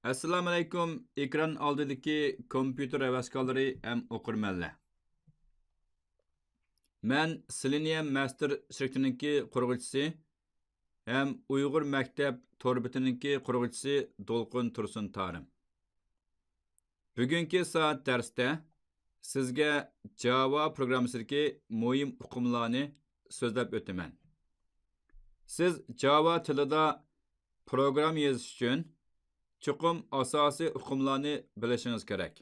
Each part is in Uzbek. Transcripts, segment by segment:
Assalomu alaykum, ekran oldidagi kompyuter havaskorlari ham o'qirmanlar. Men Selenium Master shirkatininki qurg'uvchisi ham Uyg'ur maktab torbitininki qurg'uvchisi Dolqin Tursun Tarim. Bugungi soat darsda sizga Java programmasidagi muhim uqumlarni so'zlab o'taman. Siz Java tilida program yozish uchun chuqum asosiy uqumlarni bilishingiz kerak.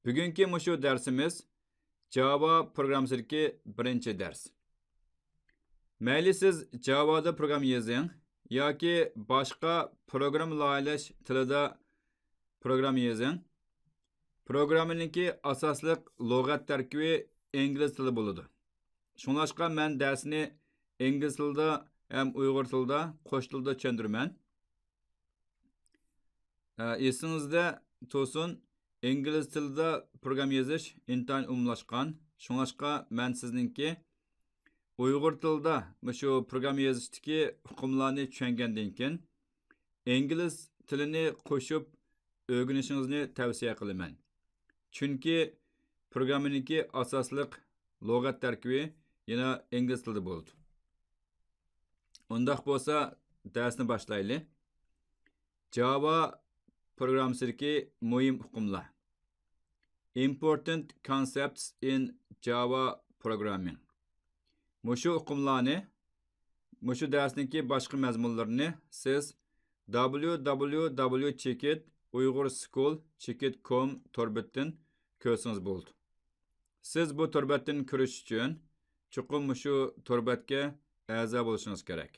Bugungi mushu darsimiz Java programmasidagi birinchi dars. Mayli siz Java'da program yozing yoki boshqa program laylash tilida program yozing. Programmaninki asosliq lug'at tarkibi ingliz tili bo'ladi. Shunlashqa men darsni ingliz tilida ham Uyg'ur tilida, qo'sh tilda tushundirman. Esingizda tursin, ingliz tilida program yozish intayin umumlashgan. Shunlashqa men sizningki Uyg'ur tilida shu program yozishdagi uqumlarni tushungandan keyin ingliz tilini qo'shib o'rganishingizni tavsiya qilaman. Chunki programmaninki asosliq lug'at tarkibi yana ingliz tilida bo'ladi. Undaq bo'lsa, darsni boshlaylik. Java programmasidagi muhim uqumlar. Important concepts in Java programming. Mushu uqumlarni, mushu darsniki boshqa mazmunlarini siz www.uyg'urschool.com torbitdan ko'rsangiz bo'ldi. Siz bu torbatdan ko'rish uchun chuqur mushu torbatga a'zo bo'lishingiz kerak.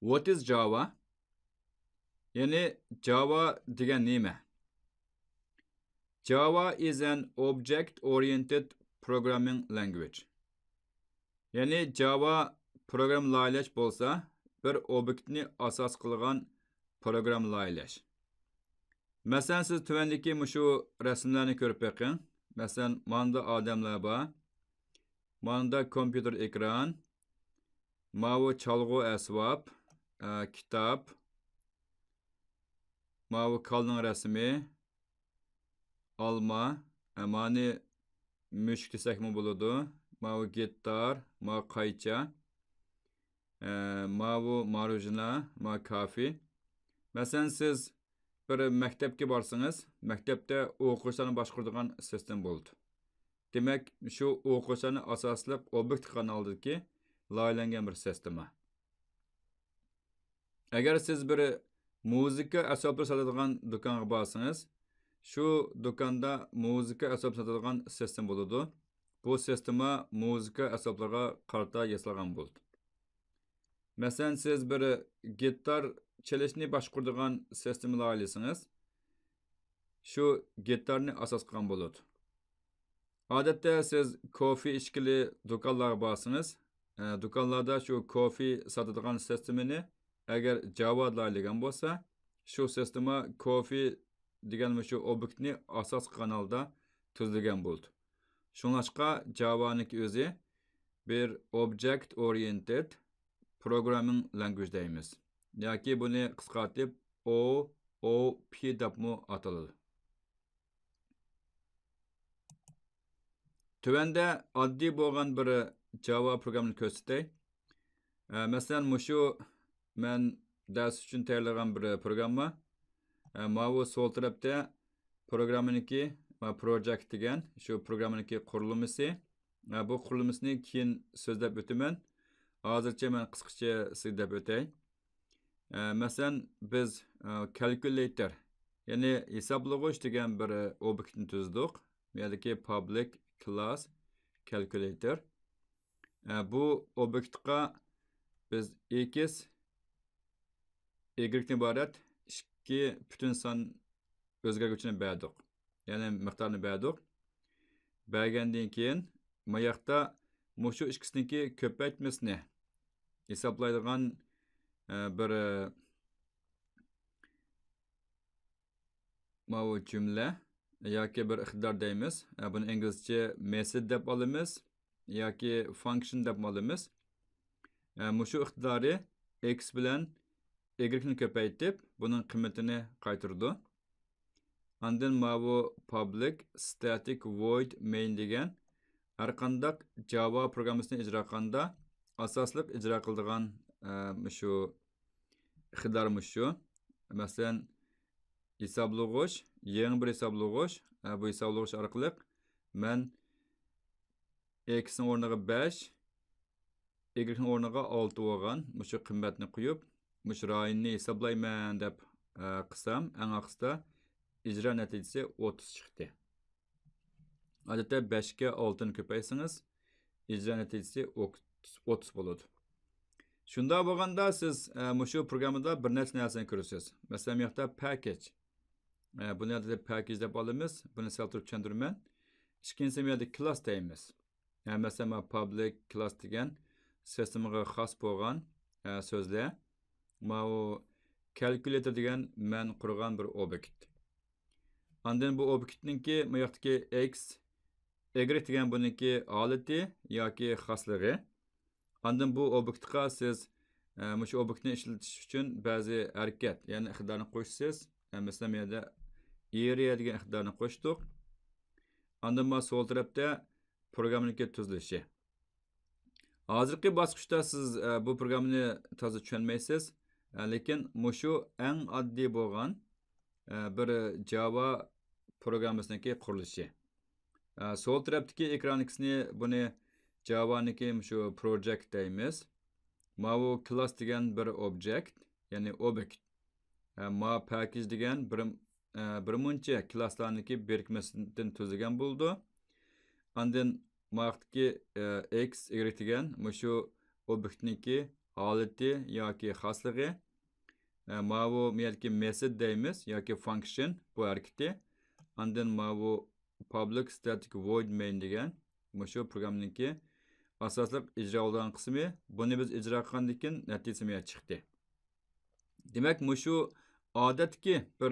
What is Java? Yani Java degan nima? Java is an object-oriented programming language. Yani Java program laylash bo'lsa, bir obyektni asos qilgan program laylash. Masalan, siz tuvandagi mushu rasmlarni ko'rib beqing. Masalan, manda odamlar bor. Manda kompyuter ekran. Mavu chalg'u asbob, kitob. Mavu kalning rasmi. Alma, mani mushuk desakmi bo'ladi. Mavu gitar, mavu qaycha. Mavu marujna, mavu kafe. Masalan, siz bir maktabga borsangiz, maktabda o'quvchilarni boshqaradigan sistem bo'ldi. Demak, shu o'quvchilarning asosliq obyekt kanaldagi laylangan bir sistema. Agar siz bir muzika asboblari sotadigan do'konga borsangiz, shu do'konda muzika asbob sotadigan sistem bo'ladi. Bu sistema muzika asboblariga qarata yasalgan bo'ldi. Masalan, siz bir gitar chalishni boshqaradigan sistemani aylasangiz, shu gitarni asos qilgan bo'ladi. Odatda siz kofe ichkili do'konlarga borsangiz, do'konlarda shu kofe sotadigan sistemani agar Java laylagan bo'lsa, shu sistema kofe degan shu obyektni asos qilgan holda tuzilgan bo'ldi. Shunlashqa Java'niki o'zi bir object oriented programming language deymiz. Yoki buni qisqartib OOP debmi ataladi. Tuvanda oddiy bo'lgan bir Java programini ko'rsatay. Masalan, mushu men dars uchun tayyorlagan bir program bor. Mavu sol tarafda programiniki project degan shu programiniki qurilmasi. Bu qurilmasini keyin so'zlab o'taman. Hozircha men qisqacha so'zlab o'tay. Masalan, biz calculator, ya'ni hisoblag'ich degan bir obyektni tuzdik. Ya'ni public class calculator. Bu obyektga biz x y iborat ikki butun son o'zgaruvchini berdik. Ya'ni miqdorni berdik. Bergandan keyin bu yoqda mushu ikkisiniki ko'paytmasini hisoblaydigan bir mavu jumla yoki bir iqtidor deymiz. Buni inglizcha method deb olamiz yoki function deb olamiz. Mushu iqtidori x bilan y'ni ko'paytib, buning qiymatini qaytardi. Ondan bu public static void main degan har qandaq Java programmasini ijro qilganda asosliq ijro qiladigan shu ixtiyorimiz shu. Masalan, hisoblag'ich, yangi bir hisoblag'ich, bu hisoblag'ich orqali men x'ning o'rniga 5, y'ning o'rniga 6 bo'lgan shu qiymatni qo'yib, shu rayonni hisoblayman deb qilsam, eng oxirida ijro natijasi 30 chiqdi. Odatda 5 ga 6 ni ko'paysangiz, ijro natijasi 30 bo'ladi. Shunda bo'lganda siz shu programmada bir narsa narsani ko'rasiz. Masalan, bu yerda package. Buni yerda package deb olamiz. Buni keltirib tushuntirman. Ikkinchisi bu yerda class deymiz. Masalan, public class degan sistemaga xos bo'lgan so'zlar. Bu calculator degan men qurgan bir obyekt. Ondan bu obyektninki bu yerdagi x, y degan buniki holati yoki xosligi. Ondan bu obyektga siz shu obyektni ishlatish uchun ba'zi harakat, ya'ni ixtiyorni qo'shsiz. Masalan, bu yerda area degan ixtiyorni qo'shdik. Ondan sol tarafda programniki tuzilishi. Hozirgi bosqichda siz bu programni toza tushunmaysiz, lekin shu eng oddiy bo'lgan bir Java programmasiniki qurilishi. Sol tarafdagi ekranikni buni Java'niki shu project deymiz. Bu class degan bir object, ya'ni obyekt. Ma package degan bir muncha klasslarniki birikmasidan tuzilgan bo'ldi. Ondan maqtki x, y degan shu obyektniki holati yoki xosligi. Bu yerki method deymiz yoki function bu harakati. Ondan bu public static void main degan shu programniki asosliq ijro bo'lgan qismi. Buni biz ijro qilgandan keyin natijasi chiqdi. Demak, shu odatki bir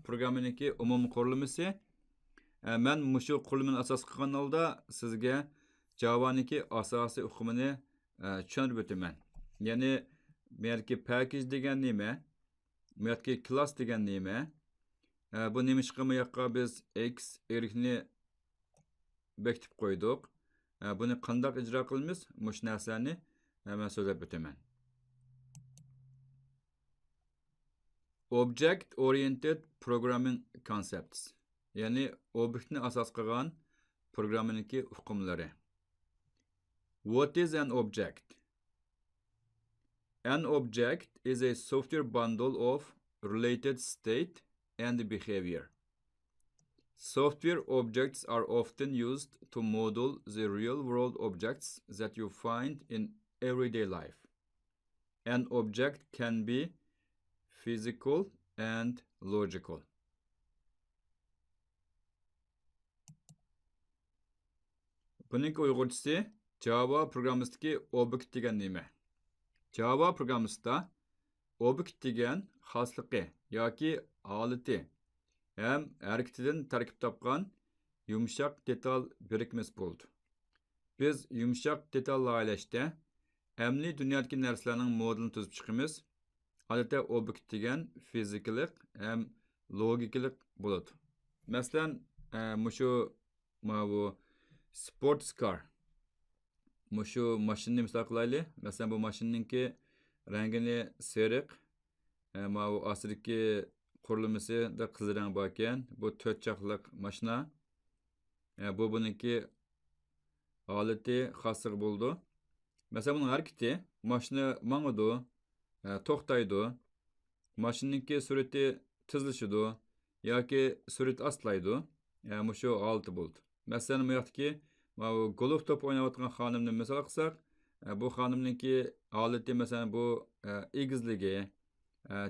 programniki umumiy qurilmasi. Men shu qurilmani asos qilgan holda sizga Java'niki asosiy uqumini tushuntirib o'taman. Ya'ni bu yerki package degan nima? Bu yerki class degan nima? Bu nima ishqimi yoqqa biz x, y'ni bekitib qo'ydik. Buni qanday ijro qilamiz? Mush narsani men so'zlab o'taman. Object oriented programming concepts. Ya'ni obyektni asos qilgan programmingki uqumlari. What is an object? An object is a software bundle of related state and behavior. Software objects are often used to model the real-world objects that you find in everyday life. An object can be physical and logical. Buningki uyg'urchasi Java programmasidagi obyekt degan nima? Java programmasida obyekt degan xosligi yoki holati ham harakatidan tarkib topgan yumshoq detal birikmasi bo'ldi. Biz yumshoq detal loyilashda amaliy dunyodagi narsalarning modelini tuzib chiqamiz. Odatda obyekt degan fizikalik ham logikalik bo'ladi. Masalan, shu bu sports car. Shu mashinani misol qilaylik. Masalan, bu mashinaningki rangini sariq, bu ostidagi qurilmasi da qizil rang bor ekan. Bu 4 chaqliq mashina. Bu buniki holati xosligi bo'ldi. Masalan, buning harakati mashina mangadi, to'xtaydi. Mashinaningki surati tezlashidi yoki surat astlaydi. Shu holati bo'ldi. Masalan, bu yoqdagi golf to'p o'ynayotgan xonimni misol qilsak, bu xonimningki holati masalan bu egizligi,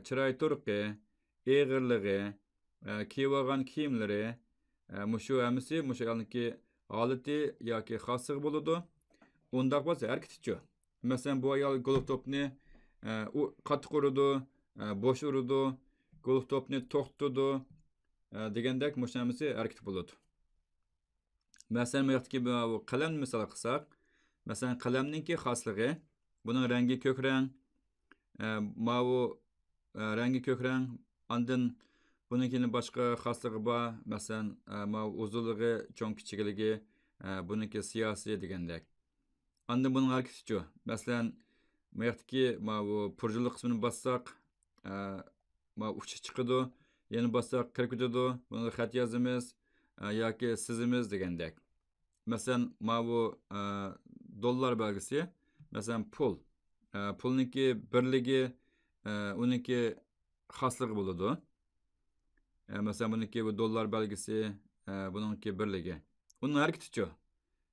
chiroy turqi, eg'irligi, kiyib olgan kiyimlari, shu hammasi shu yoqdagi holati yoki xosligi bo'ladi. Undaq bo'lsa harakati-chi. Masalan, bu ayol golf to'pni qattiq urdi, bo'sh urdi, golf to'pni to'xtatdi degandek shu hammasi harakat bo'ladi. Masalan, bu yoqdagi bu qalam misol qilsak, masalan qalamningki xosligi, buning rangi ko'k rang, Mavu rengi kök reng. Andın bununkini başka xasligi bor. Masalan, mavu uzunligi, cho'ng kichikligi, buniki siyasi degandek. Andın bunun hareketiçi. Masalan, bu yoqdagi mavu purjuli qismini bassaq, mavu uchi chiqadi. Yana bassaq kirib ketadi. Buni xat yozamiz yoki sizimiz degandek. Masalan, mavu dollar belgisi, masalan pul. Pulniki birligi, uniki xasligi bo'ladi. Masalan, buniki bu dollar belgisi, bununki birligi. Bunun hareketiçi.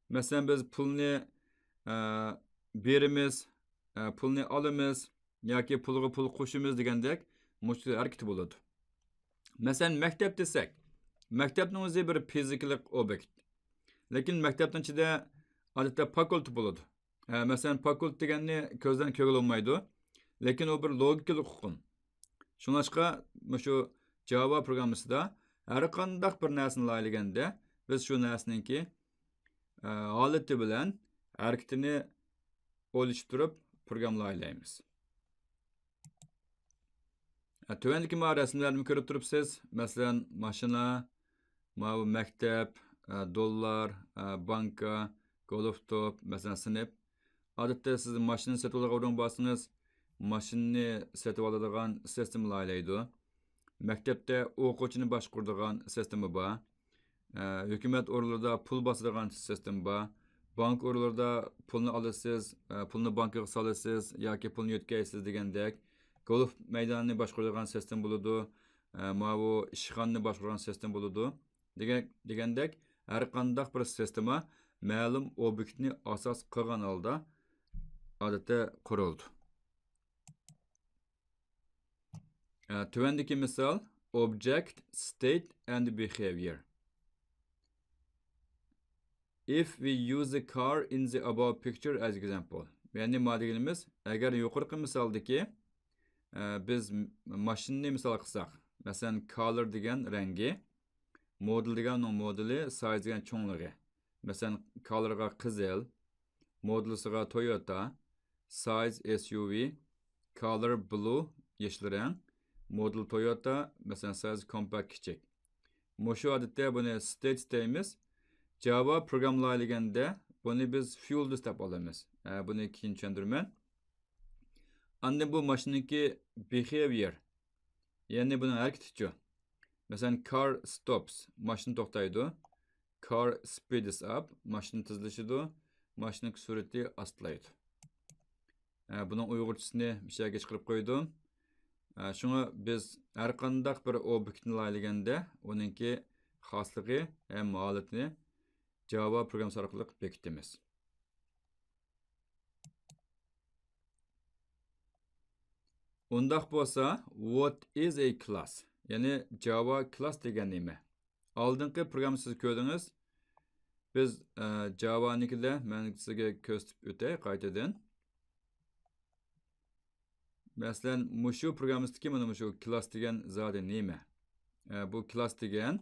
Masalan, biz pulni berimiz, pulni olamiz yoki pulga pul qo'shimiz degandek mushtu hareketi bo'ladi. Masalan, maktab desak, maktabning o'zi bir fizikalik obyekt. Lekin maktabning ichida odatda fakultet bo'ladi. Masalan, fakultet deganni ko'zdan ko'rilmaydi, lekin u bir logikalik uqum. Shuningdek, shu Java programmasida har qanday bir narsani laylaganda, biz shu narsaningki holati bilan harakatini oluşturup programlaylaymiz. Tövendeki resimlerimi görüp turupsiz. Mesela maşina, maktab, dollar, banka, golf top, mesela sınıf. Adatda siz maşını setip algan bolsanız, maşinni setip aladigan sistem laylaydı. Maktabda o'quvchini boshqaradigan sistemi bor. Hukumat organlarida pul bosadigan sistem bor. Bank oralarda pulni olasiz, pulni bankaga solasiz yoki pulni yo'tkaysiz degandek. Golf maydonini boshqaradigan sistem bo'ladi. Bu ishxonani boshqaradigan sistem bo'ladi. Degandek, har qanday bir sistema ma'lum obyektni asos qilgan holda odatda qurildi. Tuvandagi misol object, state and behavior. If we use a car in the above picture as example. Yani deganimiz, agar yuqorqi misaldagi biz mashinani misol qilsak, masalan color degan rangi, model degan modeli, size degan cho'ngligi. Masalan colorga qizil, modelisiga Toyota, size SUV, color blue yeşil rang, model Toyota, masalan size compact kichik. Mushu odatda buni state deymiz. Java programlayliganda buni biz fuel deb olamiz. Buni keyin tushuntirman. Endi bu mashinaniki behavior. Ya'ni buni harakatichi. Masalan car stops, mashina to'xtaydi. Car speeds up, mashina tezlashadi. Mashinaning surati astlaydi. Buning uyg'urchasini bir yerga chiqarib qo'ydim. Shunga biz har qanday bir obyektni laylaganda uningki xosligi ham holatini Java programmasi orqali bekitamiz. Undaq bo'lsa, what is a class? Yani Java class degan nima? Oldingi programmani siz ko'rdingiz. Biz Java'nikida men sizga ko'rsatib o'tay qaytadan. Masalan, mushu programmastiki mana mushu class degan zodi nima? Bu class degan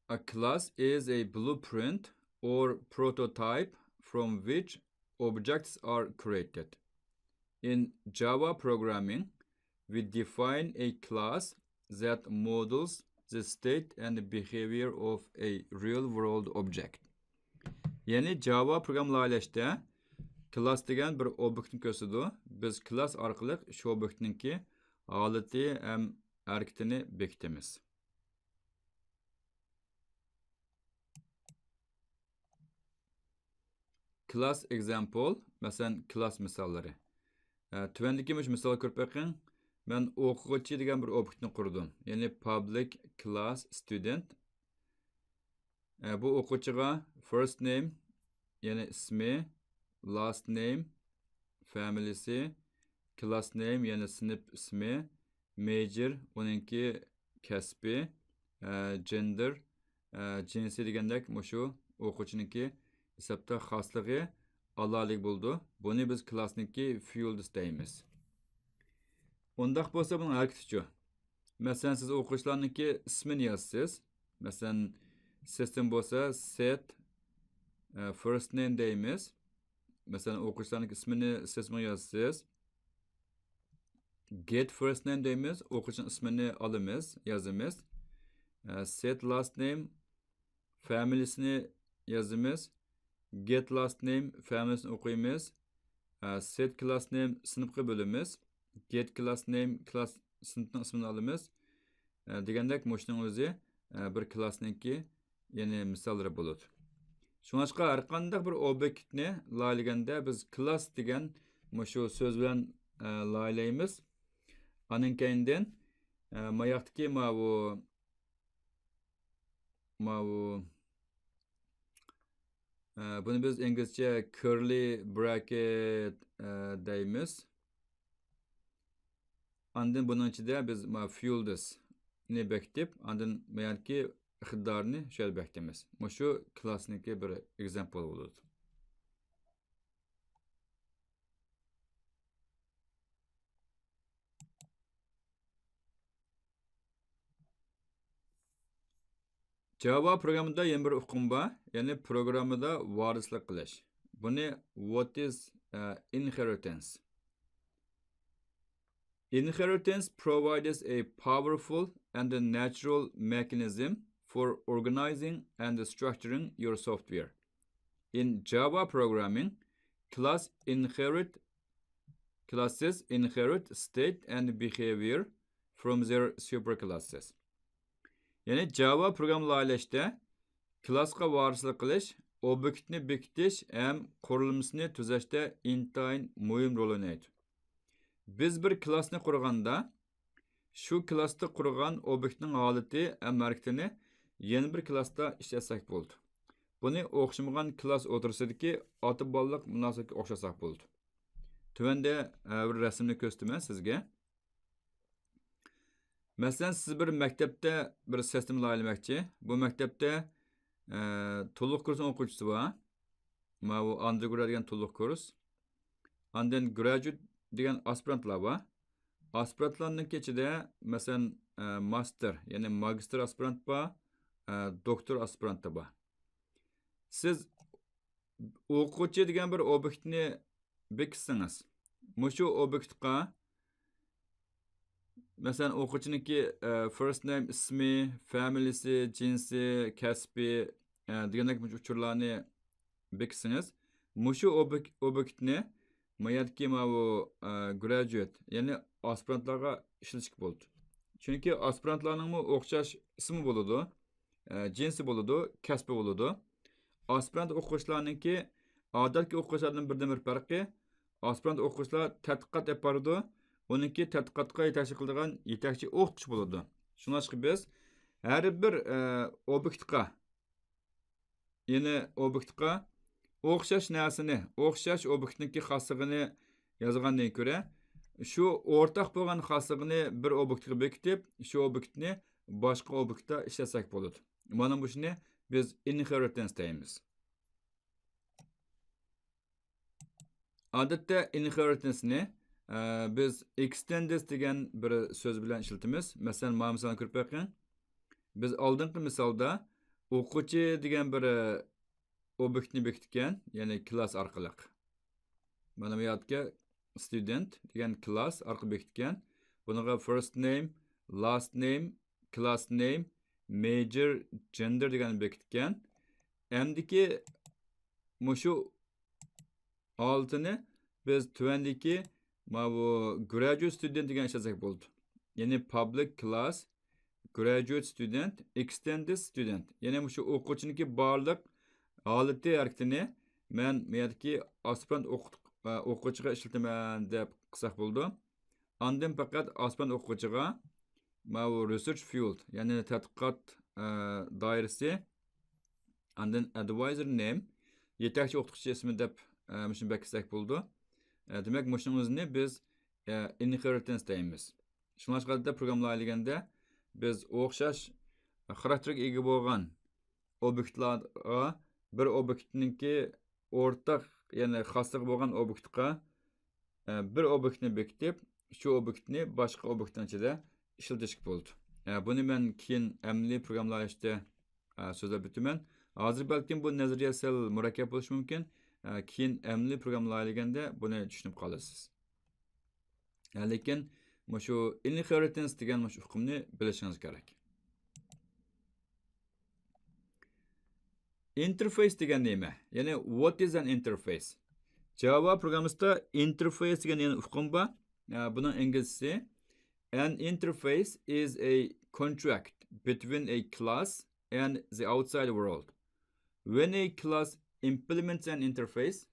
a class is a blueprint or prototype from which objects are created. In Java programming, we define a class that models the state and behavior of a real-world object. Yani Java programlayışda class degan bir obyektni ko'rsatadi. Biz class orqali shu obyektninki holati ham harakatini bekitamiz. Class example, masalan class misollari. Tuvandagi misol ko'rib baqing. Men o'quvchi degan bir obyektni qurdim. Ya'ni public class student. Bu o'quvchiga first name, ya'ni ismi, last name, familysi, class name, ya'ni sinf ismi, major, uningki kasbi, gender, jinsi degandek mushu o'quvchiniki hisobda xosligi alalik bo'ldi. Buni biz klassniki field deymiz. Undaq bo'lsa buning harakatichi. Masalan siz o'quvchilarniki ismini yozsiz. Masalan System bo'lsa set first name deymiz. Mesela o'quvchilarning ismini sistemga yozasiz. Get first name deymiz. O'quvchining ismini olamiz, yozamiz. Set last name familiesini yozamiz. Get last name familiesini o'qiymiz. Set class name sinfga bo'lamiz. Get class name class sinfning ismini olamiz. Degandek mo'shuning o'zi bir klassniki ya'ni misollari bo'ladi. Shuningga har qanday bir obyektni loyilaganda biz class degan shu so'z bilan loyilaymiz. Aning keyindan mayaqdagi bunu biz İngilizce curly bracket deymiz. Andın bunun içinde biz fueldes ne bekleyip andın meğerki ixtidarını şöyle beklemiz. Şu klasniki bir example olur. Java programında yeni bir uqum var. Yani programda varislik qilish. Buni what is inheritance? Inheritance provides a powerful and a natural mechanism for organizing and structuring your software. In Java programming, classes inherit state and behavior from their superclasses. Yani Java programlayışda klassga varislik qilish, obyektni bekitish ham qurilmasini tuzashda intayin muhim rol o'ynaydi. Biz bir klassni qurganda, shu klassda qurgan obyektning holati ham harakatini yana bir klassda ishlasak bo'ldi. Buni o'xshamagan klass o'tirsidagi ota bolalik munosabatga o'xshasak bo'ldi. Tuvanda bir rasmni ko'rsataman sizga. Mesela siz bir maktabda bir sistem loyalamoqchi. Bu maktabda to'liq kursning o'quvchisi bor. Bu undergrad degan to'liq kurs. Ondan graduate degan aspirantlar bor. Aspirantlarning ichida masalan master, ya'ni magistr aspirant bor, doktor aspirant bor. Siz o'quvchi degan bir obyektni bekitsangiz, shu obyektga mesela o'quvchiniki first name ismi, familysi, jinsi, kasbi degandek uchurlarni bekitsangiz, shu obyektni mayatki graduate, ya'ni aspirantlarga ishlatishga bo'ldi. Chunki aspirantlarning o'xshash ismi bo'ladi, jinsi bo'ladi, kasbi bo'ladi. Aspirant o'quvchilarningki odatki o'quvchilardan birdan bir farqi, aspirant o'quvchilar tadqiqot olib boradi. Onunki tədqiqatqa yetakçı qıldıqan yetakçı o'qituvchi bo'ladi. Shuningdek biz har bir obyektga, ya'ni obyektga o'xshash narsani, o'xshash obyektniki xosligini yozgandan ko'ra, shu o'rtaq bo'lgan xosligini bir obyektga bekitib, shu obyektni boshqa obyektda ishlasak bo'ladi. Mana bu shuni biz inheritance deymiz. Odatda inheritance'ni biz extended degan bir so'z bilan ishlatamiz. Masalan, mana misolni ko'rib baqing. Biz oldingi misolda o'quvchi degan bir obyektni bekitgan, ya'ni class orqali. Mana bu yerga student degan class orqali bekitgan. Buniga first name, last name, class name, major, gender degan bekitgan. Endi shu altini biz tuvandagi bu graduate student degan ishlasak bo'ldi. Ya'ni public class, graduate student, extended student. Ya'ni shu o'quvchiniki barliq holati harakatini men meyatki aspirant o'quvchiga ishlataman deb qilsak bo'ldi. Ondan faqat aspirant o'quvchiga bu research field, ya'ni tadqiqot doirasi, ondan advisor name, yetakchi o'qituvchi ismi deb shuni bekitsak bo'ldi. Demek o'zini biz inheritance deymiz. Shuningdek programlayotganda biz o'xshash xarakterga ega bo'lgan obyektlarga bir obyektniki o'rtaq, ya'ni xosligi bo'lgan obyektga bir obyektni bekitib, shu obyektni boshqa obyektning ichida ishlatishga bo'ldi. Buni men keyin amaliy programlashda so'zlab o'taman. Hozir balkim bu nazariya sal murakkab bo'lishi mumkin. Keyin amli programlayganda buni tushunib qolasiz. Lekin shu inheritance degan hukmni bilishingiz kerak. Interface degan nima? Ya'ni what is an interface? Java programmasida interface degan hukm bor. Buning inglizchasi an interface is a contract between a class and the outside world. When a class implements an interface,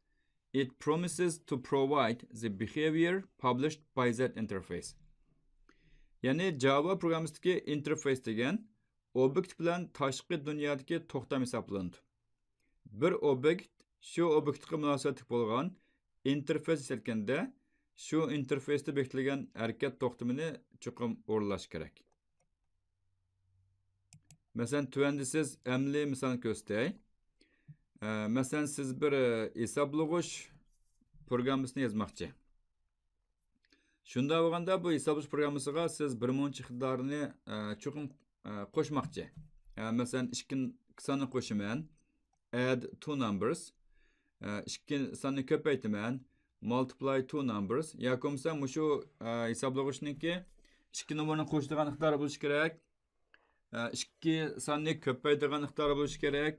it promises to provide the behavior published by that interface. Yani Java programmasındaki interface degan obyekt bilan tashqi dunyodagi to'xtam hisoblanadi. Bir obyekt shu obyektga munosabatli bo'lgan interface ishlatganda shu interface'da bekitilgan harakat to'xtamini chuqur o'rlash kerak. Masalan, tuvanda siz amli misol ko'rsatay. Masalan, siz bir hisoblag'ich programmasini yozmoqchi. Shunda bo'lganda bu hisoblag'ich programmasiga siz bir muncha iqtidorni chuqur qo'shmoqchi. Masalan, ikki sonni qo'shaman, add two numbers, ikki sonni ko'paytiraman, multiply two numbers. Yoki bo'lmasa shu hisoblag'ichniki ikki nomerni qo'shadigan iqtidori bo'lishi kerak. Ikki sonni ko'paytirgan iqtidori bo'lishi kerak.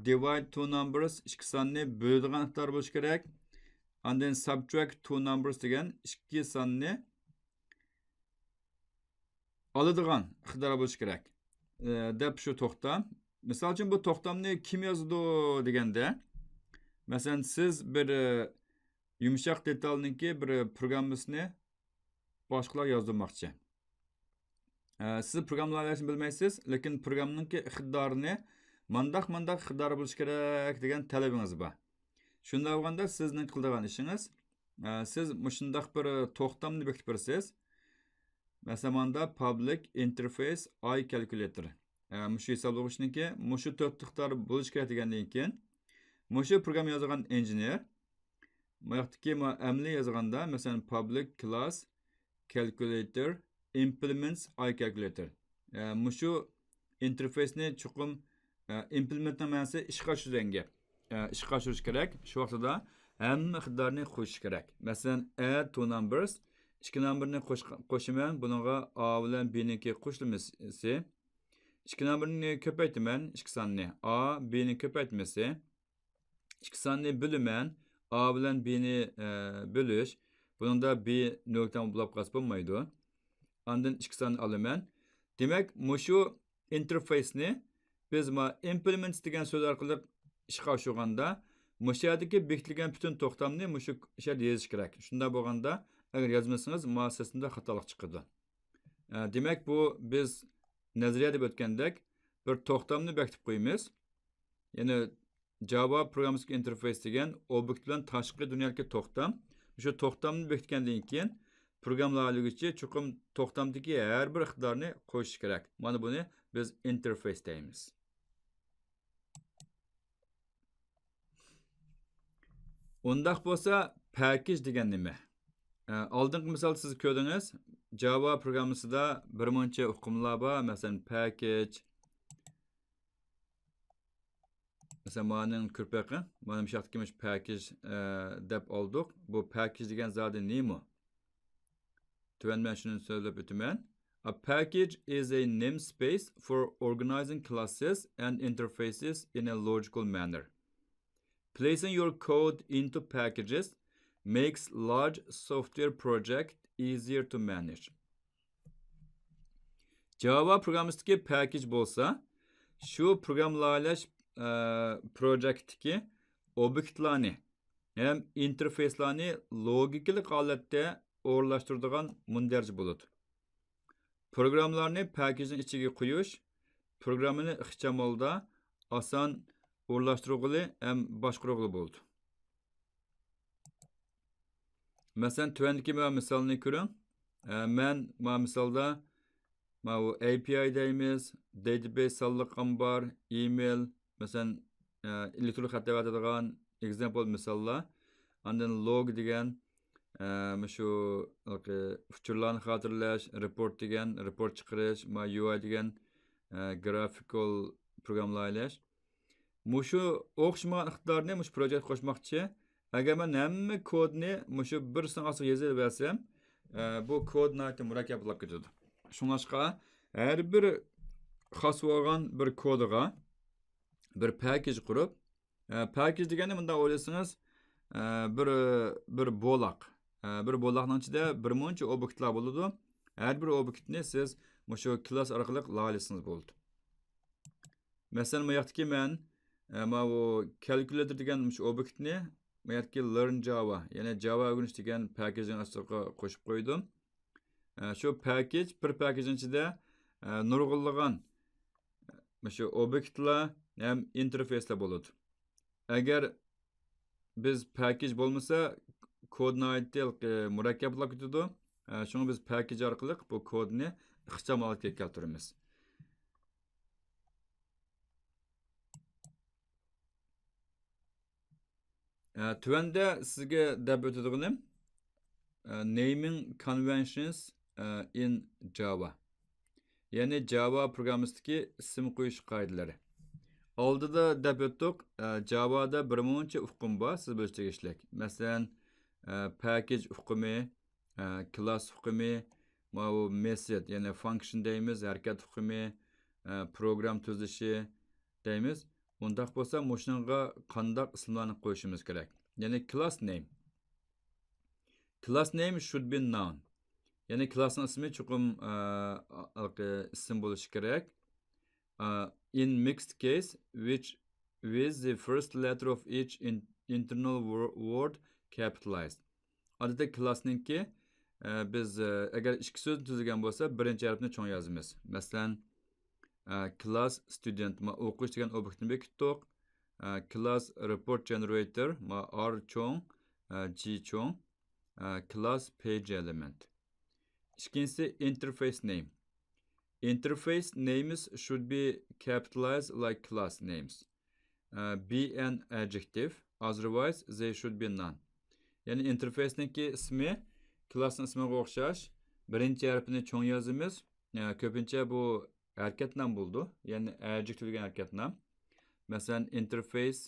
Divide two numbers, ikki sonni bo'ladigan iqtidor bo'lishi kerak. And then subtract two numbers degan ikki sonni oladigan iqtidor bo'lishi kerak. Deb shu to'xtam. Misol uchun bu to'xtamni kim yozdi deganda, masalan siz bir yumshoq detalniki bir programmasini boshqalar yozdirmoqchi. Siz programlarni bilmaysiz, lekin programningki iqtidorini mandaq iqtidori bo'lishi kerak degan talabingiz bor. Shunda bo'lganda sizning qiladigan ishingiz, siz shundaq bir to'xtamni bekitib berasiz. Masalan, public interface I calculator. Shu hisoblag'ichniki shu to'rt iqtidor bo'lishi kerak degandan keyin, shu program yozgan injener bu yoqdagi amli yozganda, masalan, public class calculator implements I calculator. Shu interface'ni chuqur implementning ma'nosi ishga oshirishga. Ishga oshirish kerak. Shu vaqtida hamma iqtidorni qo'shish kerak. Masalan, add two numbers, ikki numberni qo'shaman, buningga A bilan B niki qo'shilmasi. Ikki numberni ko'paytiraman, ikki sonni A, B ni ko'paytmasi. Ikki sonni bo'laman, A bilan B ni bo'lish. Buningda B noldan bo'lib qolsa bo'lmaydi. Ondan ikki sonni olaman. Demak, shu interface'ni biz implement degan so'z orqali ishga oshirganda, shu yerdagi bekitilgan butun to'xtamni shu yerda yozish kerak. Shunda bo'lganda, agar yozmasangiz, muassasasida xatolik chiqadi. Demak, bu biz nazariya deb o'tgandek bir to'xtamni bekitib qo'yamiz. Ya'ni Java programmatik interface degan obyekt bilan tashqi dunyodagi to'xtam. Shu to'xtamni bekitgandan keyin programlayuvchi chuqur to'xtamdagi har bir iqtidorni qo'shish kerak. Mana buni biz interface deymiz. Undaq bo'lsa, package degan nima? Oldingi misol siz ko'rdingiz, Java programmasida bir muncha hukmlar bor, masalan, package. Masalan, ma'ning ko'rpaqi, mana shu yoqdagi package deb oldik. Bu package degan zodi nima? Tuvan men shuni so'zlab o'taman. A package is a namespace for organizing classes and interfaces in a logical manner. Placing your code into packages makes large software project easier to manage. Java programmasındaki package bo'lsa, shu programlash projektdagi obyektlarni ham interfacelarni logikalik holatda o'rlashtiradigan mundarj bo'ladi. Programlarni packagening ichiga qo'yish programmani ixchamolda oson o'rlashtiruvli ham boshqaruvli bo'ldi. Masalan, tuvandagi misolni ko'ring. Men misolda API deymiz, database sonliqim bor, email, masalan, elektron xat deydigan example misollar. Ondan log degan shu uchurlarni xotirlash, report degan report chiqarish, UI degan graphical programlaylash. Muşu o'xshamagan iqtidorni mush proyekt qo'shmoqchi. Agar men hamma kodni mushu bir so'ngasiga yozib bersam, bu kod nati murakkablab ketadi. Shuningdek, har bir xos bo'lgan bir kodiga bir package qurib, package degani bunda o'ylasangiz, bir bo'laq. Bir bo'laqning ichida bir muncha obyektlar bo'ladi. Har bir obyektni siz mushu class orqali laylasangiz bo'ladi. Masalan, bu yoqdagi men bu calculator degan mush obyektni bu yoqdagi learn java, ya'ni java o'rganish degan package ostiga qo'shib qo'ydim. Shu package bir package ichida nurg'unlagan shu obyektlar ham interfayslar bo'ladi. Agar biz package bo'lmasa, kodni aytib murakkablab ketadi. Shuni biz package orqali bu kodni ixchamolatga keltiramiz. Tuvanda sizga deb o'tadiganim naming conventions in Java. Ya'ni Java programmistiki ism qo'yish qoidalari. Oldida deb o'tdik, Java'da bir muncha uqum bor, siz bilish tegishli. Masalan, package uqumi, class uqumi, method, ya'ni function deymiz, harakat uqumi, program tuzilishi deymiz. Undaq bo'lsa, mushunga qandaq ismlarni qo'yishimiz kerak. Ya'ni class name. Class name should be noun. Ya'ni classning ismi chuqum ism bo'lishi kerak. In mixed case, with the first letter of each internal word capitalized. Odatda classningki biz agar ikki so'z tuzilgan bo'lsa, birinchi harfni cho'ng yozamiz. Masalan, class student o'qish degan obyektni bekitdik. Class report generator R cho'ng, G cho'ng, class page element. İkincisi interface name. Interface names should be capitalized like class names. Be an adjective, otherwise they should be none. Yani interface'ninki ismi class'ın ismiga o'xshash. Birinchi harfini cho'ng yozamiz. Ko'pincha bu harakatdan bo'ldi. Ya'ni adjective degan harakatdan. Masalan, interface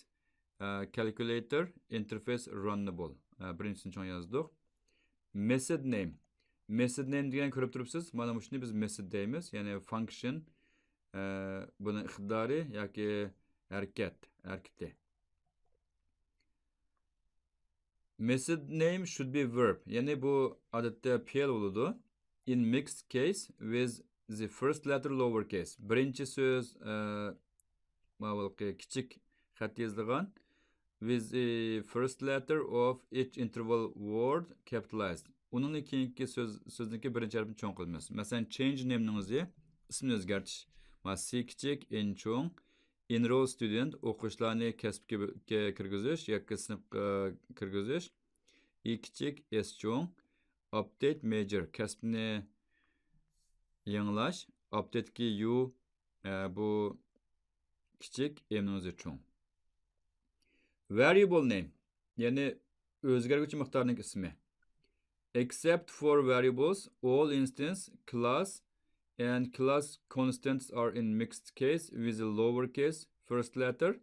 calculator, interface runnable. Birinchisini cho'ng yozdik. Method name. Method name degan ko'rib turibsiz. Mana shuni biz method deymiz. Ya'ni function buni iqtidori yoki harakati. Method name should be verb. Ya'ni bu odatda fe'l bo'ladi. In mixed case with the first letter lowercase. Birinchi so'z kichik xat yozilgan with the first letter of each interval word capitalized. Onun keyingi sözdeki birinci harfini cho'ng qilamiz. Masalan, change name'ning o'zi ismni o'zgartirish. C kichik, N cho'ng, enroll student o'quvchilarni kasbga kirgizish yoki sinfga kirgizish. E kichik, S cho'ng, update major kasbni yangilash. Update ki U bu kichik, M'ning o'zi cho'ng. Variable name, ya'ni o'zgaruvchi miqdorning ismi. Except for variables, all instance, class, and class constants are in mixed case with a lowercase first letter.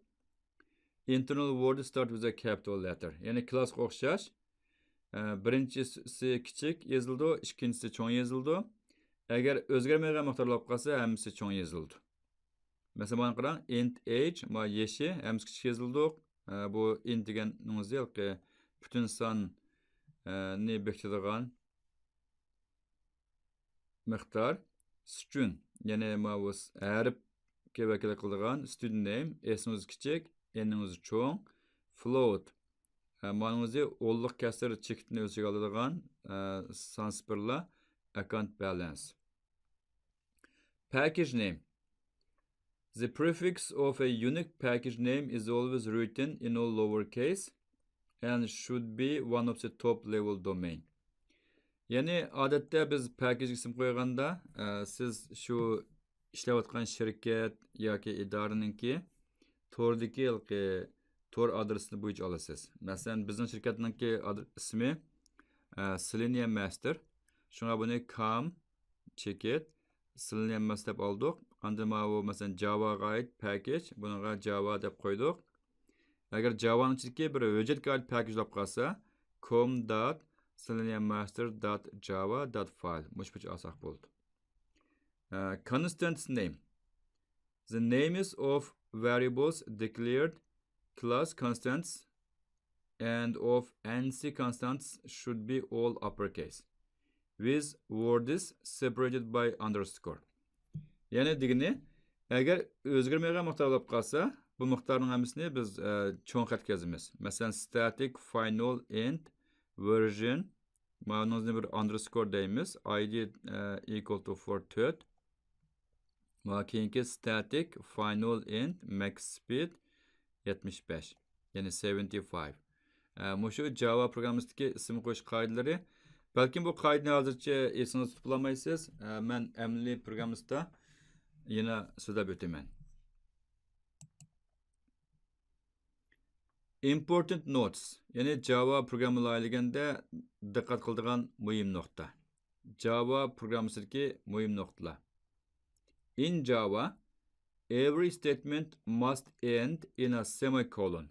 Internal words start with a capital letter. Yani class o'xshash. Birinchisi kichik yozildi, ikkinchisi cho'ng yozildi. Agar o'zgarmagan miqdorlar qolsa, hammasi cho'ng yozildi. Masalan, mana qarang, int age, yeshi, hammasi kichik yozildi. Bu int deganimiz yo'q, butun son ne bekletadigan miqdor. String, ya'ni mavuz harfga vakolat qiladigan student name, s'imiz kichik, n'imiz cho'ng. Float, ma'nosi o'nliq kasr chekitni o'ziga oladigan sanspirlar, account balance. Package name. The prefix of a unique package name is always written in all lowercase and should be one of the top level domain. Yani odatda biz package ism qo'yganda siz shu ishlayotgan shirkat yoki idoraninki tordagi tor adresini bo'yicha olasiz. Masalan, bizning shirkatninki ismi Selenium Master. Shunga buni com check it Selenium Master deb oldik. Qanday bu masalan Javaga ait package, bunga Java deb qo'ydik. Agar Java'ning ichidagi bir hujjatga ait package qolsa, com.seleniummaster.java.file mushbuch olsak bo'ldi. Constants name. The names of variables declared class constants and of NC constants should be all uppercase with words separated by underscore. Yani degini, agar o'zgarmagan miqdor bo'lib qolsa, bu miqdorning hammasini biz cho'ng xat yozamiz. Masalan, static final int version ma'nosini bir underscore deymiz. id equal to 44. Keyingi static final int max speed 75. Yani 75. Mushu Java programımızdaki isim qo'yish qoidalari. Balkim bu qoidani hozircha esingizda tutib olmaysiz. Men amaliy programimizda yana so'zlab o'taman. Important notes. Yani Java programı layliganda diqqat qiladigan muhim nuqta. Java programımızdaki muhim nuqtalar. In Java, every statement must end in a semicolon.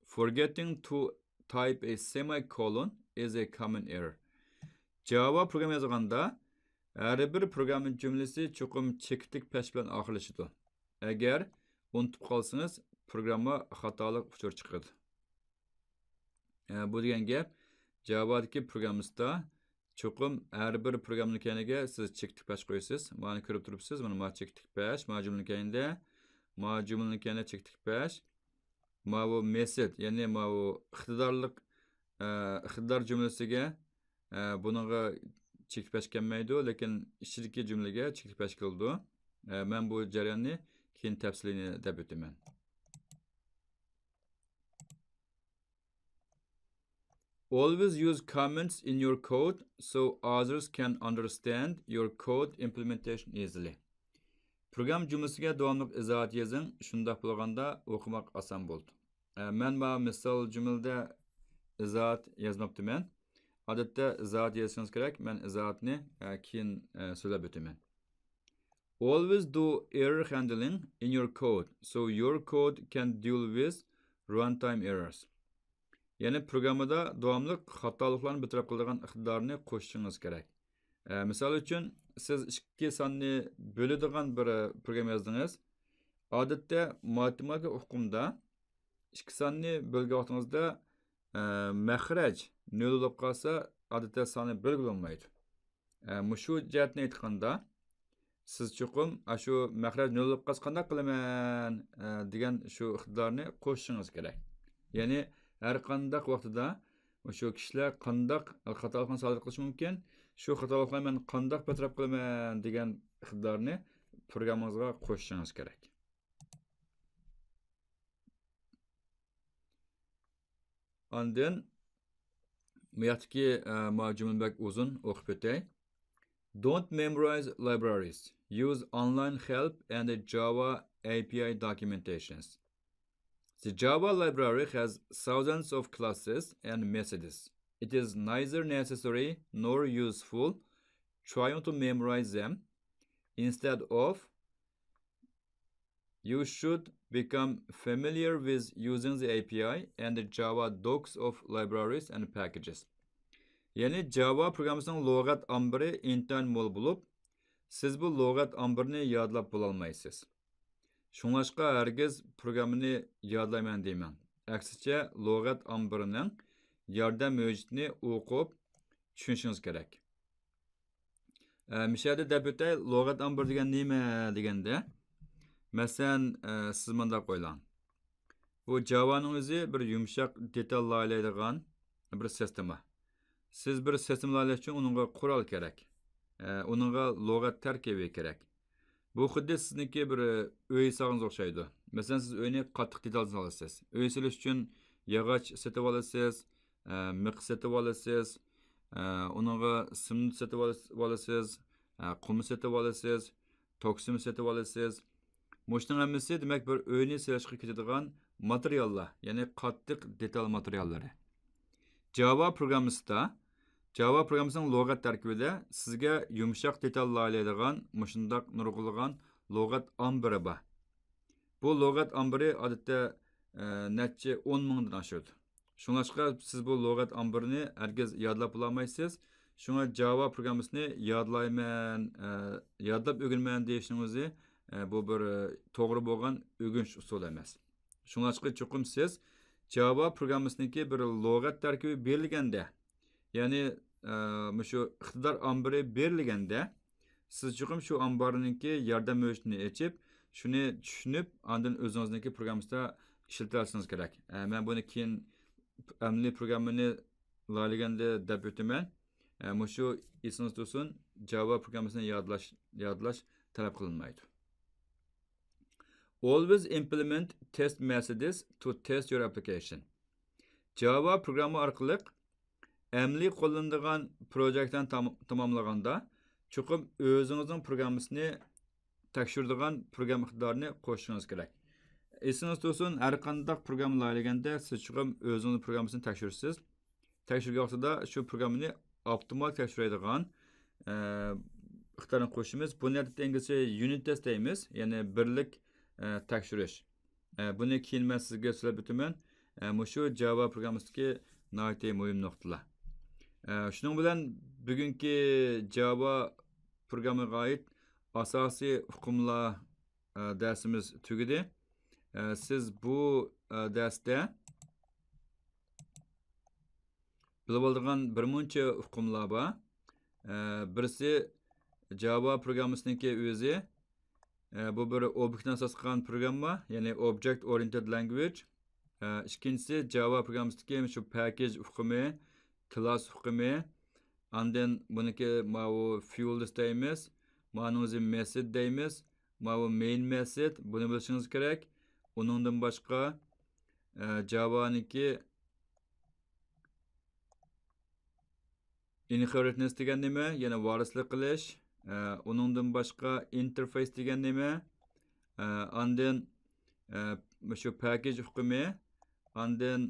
Forgetting to type a semicolon is a common error. Java programı yazganda her bir programın cümlesi çokum çektik peş bilan oxirlashadi. Agar unutib qolsangiz, programma xatolik uchur chiqadi. Bu degan gap Java'dagi programimizda çokum her bir programın kayniga siz çektik peş qo'yasiz. Mana ko'rib turibsiz, mana çektik peş, mana jumlaning kayinda, mana jumlaning kayinda çektik peş. Bu method, yani bu iqtidor cümlesiga buningga cheklik pesh kelmaydi, lekin ichidagi jumlaga cheklik pesh keldi. Men bu jarayonni keyin tafsilini deb o'taman. Always use comments in your code so others can understand your code implementation easily. Program cümlesiga davomli izohat yozing, shunday bo'lganda o'qimoq oson bo'ldi. Men bu misol jumlada izohat yozmoqdaman. Odatda izohat yozishingiz kerak. Men izohatni keyin so'zlab o'taman. Always do error handling in your code so your code can deal with runtime errors. Yani programda davomli xatoliklarni bartaraf qiladigan iqtidorni qo'shishingiz kerak. Misol uchun siz ikki sonni bo'ladigan bir program yozdingiz. Odatda matematika o'qimda ikki sonni bo'lgan vaqtingizda maxraj 0 bo'lib qolsa, odatda sonni belgilanmaydi. Shu jihatni aytganda siz cho'qim shu maxraj 0 bo'lib qolsa qanday qilaman degan shu iqtidorni qo'shishingiz kerak. Ya'ni har qanday vaqtida shu kishilar qanday xatolikni sodir qilishi mumkin, shu xatoliklarni men qanday bartaraf qilaman degan iqtidorni programmangizga qo'shishingiz kerak. Ondan bu yoqdagi jumlabak uzun o'qib o'tay. Don't memorize libraries. Use online help and the Java API documentations. The Java library has thousands of classes and methods. It is neither necessary nor useful trying to memorize them. Instead of, you should become familiar with using the API and the Java docs of libraries and packages. Yani Java programımızın log'at ambiri intayin mo'l bo'lib, siz bu log'at ambirini yodlab bo'lolmaysiz. Shunlashqa hargiz programını yodlayman deyman. Aksicha log'at ambirining yordam mavjudini o'qib tushunishingiz kerak. Mishada deb o'tay, log'at ambir degan nima deganda, masalan, siz munda qo'ylang. Bu Java'ning o'zi bir yumshoq detallaydigan bir sistema. Siz bir sistema laylash uchun uningga qurol kerak. Uningga log'at tarkibi kerak. Bu xuddi sizniki bir uy sog'ingiz o'xshaydi. Masalan, siz uyni qattiq detal solasiz. Uy solish uchun yog'och setib olasiz, miq setib olasiz, uningga sim setib olasiz, qum setib olasiz, toksim setib olasiz. Mushning hammasi demak bir uyni silashga ketadigan materiallar, ya'ni qattiq detal materiallari. Java programımızın log'at tarkibida sizga yumshoq detallaydigan, mushundaq nurg'ulg'an lug'at ombiri bor. Bu lug'at ombiri odatda necha 10 mingdan oshadi. Shunlashqa siz bu lug'at ombirini hargiz yodlab olmaysiz. Shunga Java programmasini yodlab o'rganman deyishingiz bu bir to'g'ri bo'lgan o'rganish usuli emas. Shunlashqa chuqum siz Java programmasiniki bir lug'at tarkibi berilganda, ya'ni shu iqtidor ombiri berilganda, siz chuqum shu omborniki yordam o'rishni ochib, shuni tushunib, ondan o'zingizniki programmasida ishlatishingiz kerak. Men buni keyin amli programmani lalaganda deb o'taman. Shu esingizda tursin, Java programmasini yodlash talab qilinmaydi. Always implement test methods to test your application. Java programma orqali amli qo'llanadigan proyektni tamomlaganda chuqum o'zingizning programmasini tekshiradigan program iqtidorini qo'shishingiz kerak. Esingizda tursin, har qanday program lalaganda siz chuqum o'zingizning programmasini tekshirasiz. Tekshirgan vaqtida shu programmani optimal tekshiradigan iqtidorni qo'shimiz. Buni inglizcha unit test deymiz, ya'ni birlik tekshirish. Buni keyin men sizga so'zlab o'taman. Shu Java programmasidagi nihoyatda muhim nuqtalar. Shuning bilan bugungi Java programmaga oid asosiy hukmlar darsimiz tugadi. Siz bu darsda bilib oladigan bir muncha hukmlar bor. Birisi Java programmasiniki o'zi. Bu bir obyektdan asoslangan programma, ya'ni object oriented language. İkincisi Java programmasidagi shu package hukmi, class hukmi, ondan buniki bu fuel list deymiz, ma'nosi method deymiz, bu main method, buni bilishingiz kerak. Uningdan boshqa Java'niki inheritance degan nima, ya'ni varislik qilish. Uningdan boshqa interface degan nima, ondan shu package hukmi, ondan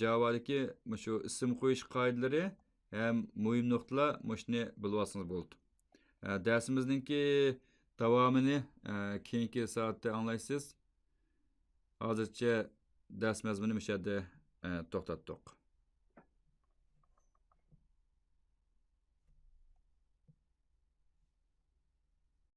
Java'dagi shu ism qo'yish qoidalari ham muhim nuqtalar, shuni bilib olsangiz bo'ldi. Darsimizningki davomini keyingi soatda anglaysiz. Hozircha dars mazmunini shu yerda to'xtatdik.